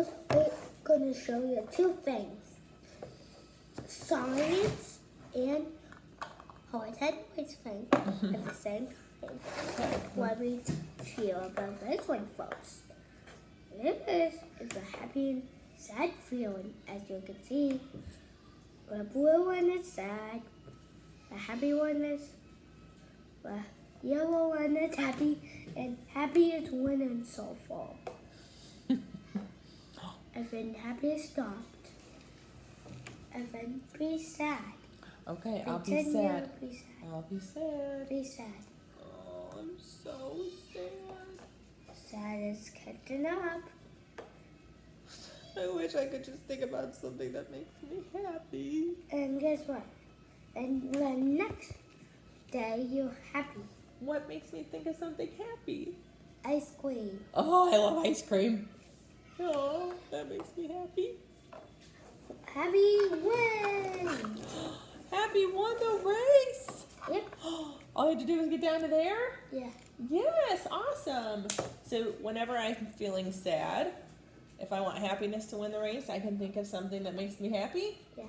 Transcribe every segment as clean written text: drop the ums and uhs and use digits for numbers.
videos, we're going to show you two things. Science and how I always think at the same time. Let me tell you about this one first. This is a happy and sad feeling, as you can see. The blue one is sad. The happy one is the yellow one is happy, and happy is winning so far. And then happy stopped. And then be sad. Okay, I'll be Pretend sad. you'll be sad. I'll be sad. Be sad. Oh, I'm so sad. Sad is catching up. I wish I could just think about something that makes me happy. And guess what? And the next day you're happy. What makes me think of something happy? Ice cream. Oh, I love ice cream. Oh, that makes me happy. Happy win! Happy won the race. Yep. All you had to do was get down to there? Yeah. Yes, awesome. So whenever I'm feeling sad, if I want happiness to win the race, I can think of something that makes me happy? Yeah.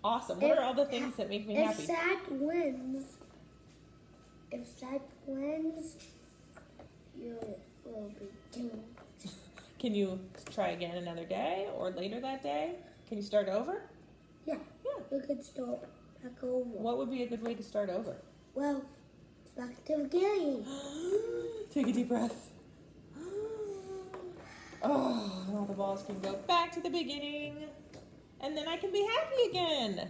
Awesome. What are all the things that make me happy? If sad wins, you will be doomed. Can you try again another day or later that day? Can you start over? Yeah. Yeah. You could start back over. What would be a good way to start over? Well, back to the game. Take a deep breath. Oh, and all the balls can go back to the beginning. And then I can be happy again.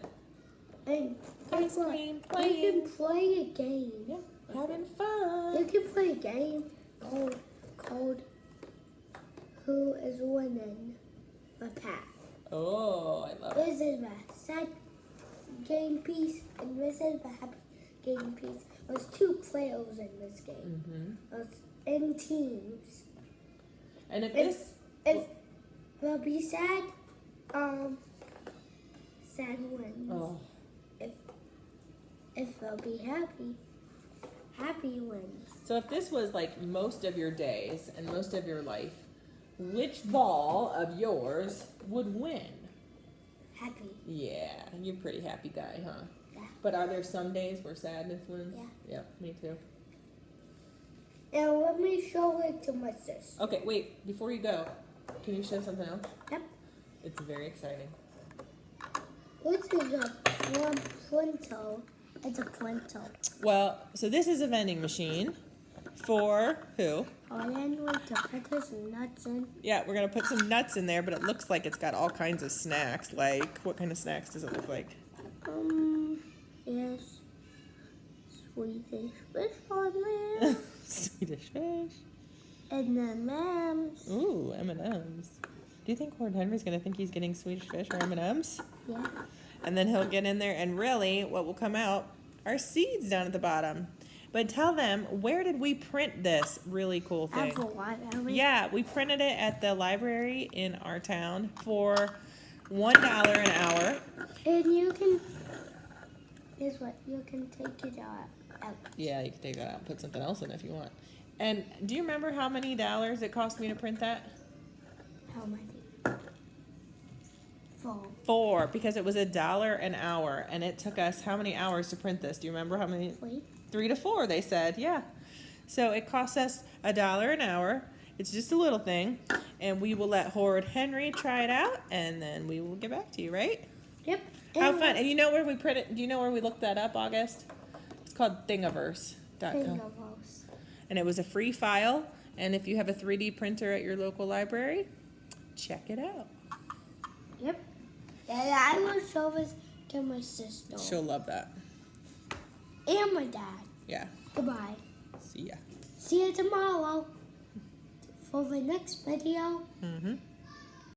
And Ice guess what? cream, You playing. can play a game. Yeah, having fun. You can play a game called Who is Winning the Pack. Oh, I love it. This is the sad game piece, and this is the happy game piece. There's two players in this game. Mm-hmm. There's in teams. And if If this... they'll be sad, sad wins. Oh, If they'll be happy, happy wins. so if this was like most of your days and most of your life, which ball of yours would win? Happy. Yeah, you're a pretty happy guy, huh? Yeah. But are there some days where sadness wins? Yeah. Yeah, me too. Now let me show it to my sister. Okay, wait, before you go, can you show something else? Yep. It's very exciting. This is a plinto. It's a plinto. Well, so this is a vending machine for who? And then we to put some nuts in. Yeah, we're going to put some nuts in there, but it looks like it's got all kinds of snacks. Like, what kind of snacks does it look like? Yes. Swedish fish on there. Swedish fish. And then M&M's. Ooh, M&M's. Do you think Lord Henry's going to think he's getting Swedish fish or M&M's? Yeah. And then he'll get in there, and really, what will come out are seeds down at the bottom. But tell them, where did we print this really cool thing? Apple water. Yeah, we printed it at the library in our town for $1 an hour. And you can, guess what? You can take it out. Yeah, you can take that out and put something else in if you want. And do you remember how many dollars it cost me to print that? How many? 4. 4, because it was $1 an hour, and it took us how many hours to print this? Do you remember how many? 3. 3 to 4, they said, yeah. So it cost us $1 an hour. It's just a little thing, and we will let Horde Henry try it out, and then we will get back to you, right? Yep. How fun! And you know where we print it? Do you know where we looked that up, August? It's called Thingiverse.com, and it was a free file. And if you have a 3D printer at your local library, check it out. Yep. And I will show this to my sister. She'll love that. And my dad. Yeah. Goodbye. See ya. See you tomorrow for the next video. Mm-hmm.